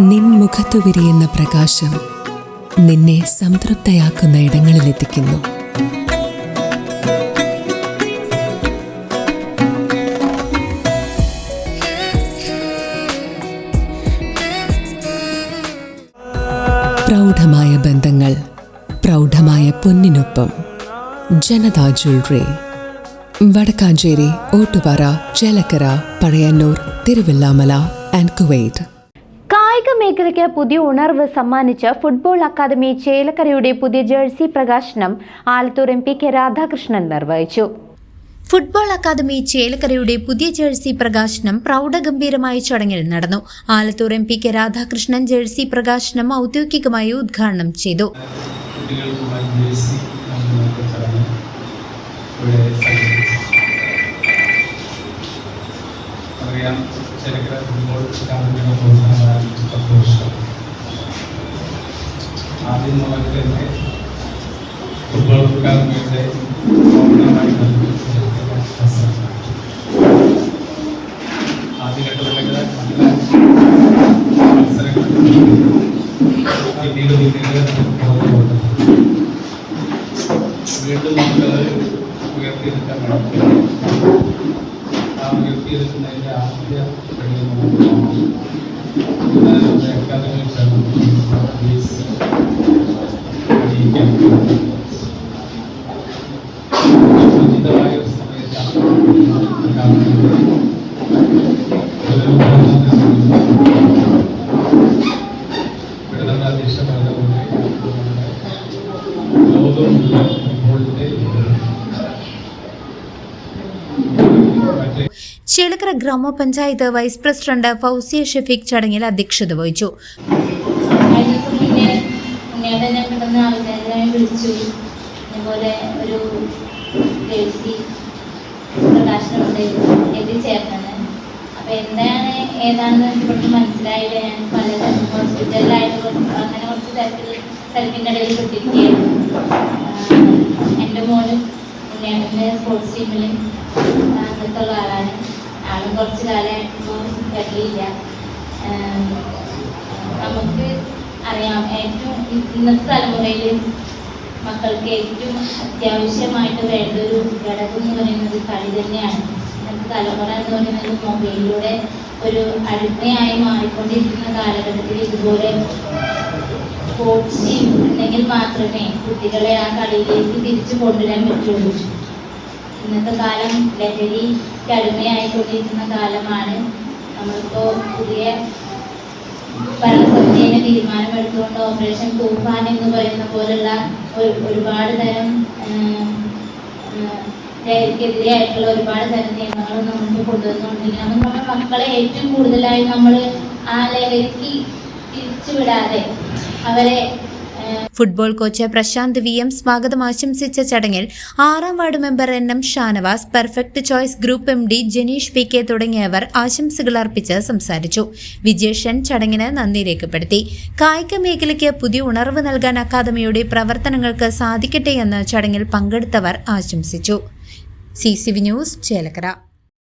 നിൻ മുഖത്തു വിരിയുന്ന പ്രകാശം നിന്നെ സംതൃപ്തയാക്കുന്ന ഇടങ്ങളിലെത്തിക്കുന്നു. പ്രൗഢമായ ബന്ധങ്ങൾ, പ്രൗഢമായ പൊന്നിനൊപ്പം. Janatha jewellery, Vadakkanchery, Ottupara, Chelakkara, Pazhayannur, Thiruvillwamala and Kuwait. കായിക മേഖലയ്ക്ക് പുതിയ ഉണർവ് സമ്മാനിച്ച ഫുട്ബോൾ അക്കാദമി ചേലക്കരയുടെ പുതിയ ജേഴ്സി പ്രകാശനം ആലത്തൂർ MP കെ രാധാകൃഷ്ണൻ നിർവഹിച്ചു. ഫുട്ബോൾ അക്കാദമി ചേലക്കരയുടെ പുതിയ ജേഴ്സി പ്രകാശനം പ്രൗഢഗംഭീരമായ ചടങ്ങിൽ നടന്നു. Alathur MP K Radhakrishnan jersey പ്രകാശനം ഔദ്യോഗികമായി ഉദ്ഘാടനം ചെയ്തു. ചേലക്കര ഫുട്ബോൾ അക്കാദമിയുടെ പ്രവർത്തനം ആരംഭിച്ച് 10 വർഷം. ആദ്യം മുതൽ തന്നെ ഫുട്ബോൾ അക്കാദമിയുടെ പ്രവർത്തനമായി ആദ്യഘട്ടത്തിലൊക്കെ നല്ല മത്സരങ്ങൾ പിന്നീട് വീണ്ടും നമുക്കത് ഉയർത്തിയെടുക്കാൻ വേണം. ഉയർത്തിയെടുക്കുന്നതിൻ്റെ ആദ്യ അക്കാദമി ഉചിതമായ ഒരു സമയത്താണ് അധ്യക്ഷ പറഞ്ഞതുപോലെ ലോകമുള്ള ഫുട്ബോളിന്റെ ചേലക്കര ഗ്രാമപഞ്ചായത്ത് വൈസ് പ്രസിഡന്റ് ഫൗസിയ ഷഫീഖ് ചടങ്ങിൽ അധ്യക്ഷത വഹിച്ചു. അതുപോലെ ഒരു ജേഴ്സി പ്രകാശനമുണ്ട് എത്തിച്ചേർന്നത്. അപ്പോൾ എന്താണ് ഏതാണെന്ന് ഇപ്പോഴും മനസ്സിലായില്ല. ഞാൻ പല ഹോസ്പിറ്റലിലായിട്ട് അങ്ങനെ കുറച്ച് തിരക്കിൻ്റെ ഇടയിൽ പെട്ടിരിക്കുകയായിരുന്നു. എൻ്റെ മോനും ഉണ്ണിയാട്ടൻ്റെ സ്പോർട്സ് ടീമിൽ അംഗത്തുള്ള ആളാണ്. ആളും കുറച്ച് കാലമായിട്ടിപ്പോൾ വരലില്ല. നമുക്ക് അറിയാം, ഏറ്റവും ഇന്നത്തെ തലമുറയിൽ മക്കൾക്ക് ഏറ്റവും അത്യാവശ്യമായിട്ട് വേണ്ട ഒരു ഘടകം എന്ന് പറയുന്നത് കളി തന്നെയാണ്. ഇന്നത്തെ തലമുറ എന്ന് പറയുന്നത് മൊബൈലിലൂടെ ഒരു അടിമയായി മാറിക്കൊണ്ടിരിക്കുന്ന കാലഘട്ടത്തിൽ ഇതുപോലെ സ്പോർട്സ് ടീം ഉണ്ടെങ്കിൽ മാത്രമേ കുട്ടികളെ ആ കളിയിലേക്ക് തിരിച്ചു കൊണ്ടുവരാൻ പറ്റുള്ളൂ. ഇന്നത്തെ കാലം ലഹരിക്ക് അടിമയായിക്കൊണ്ടിരിക്കുന്ന കാലമാണ്. നമ്മളിപ്പോൾ പുതിയ ഭരണസമിതിയെ തീരുമാനമെടുത്തുകൊണ്ട് ഓപ്പറേഷൻ തൂഫാൻ എന്ന് പറയുന്ന പോലുള്ള ഒരുപാട് തരം ലഹരിക്കെതിരെയായിട്ടുള്ള ഒരുപാട് തരം നിയമങ്ങളും നമുക്ക് കൊണ്ടുവന്നുകൊണ്ടിരിക്കണം. നമ്മുടെ മക്കളെ ഏറ്റവും കൂടുതലായി നമ്മൾ ആ ലഹരിക്ക് തിരിച്ചുവിടാതെ അവരെ. ഫുട്ബോൾ കോച്ച് പ്രശാന്ത് VM സ്വാഗതം ആശംസിച്ച ചടങ്ങിൽ 6ാം ward member NM Shanavas, perfect choice group MD Janeesh PK തുടങ്ങിയവർ ആശംസകൾ അർപ്പിച്ച് സംസാരിച്ചു. വിജേഷൻ ചടങ്ങിന് നന്ദി രേഖപ്പെടുത്തി. കായിക മേഖലയ്ക്ക് പുതിയ ഉണർവ് നൽകാൻ അക്കാദമിയുടെ പ്രവർത്തനങ്ങൾക്ക് സാധിക്കട്ടെയെന്ന് ചടങ്ങിൽ പങ്കെടുത്തവർ ആശംസിച്ചു. CCV news, Chelakkara.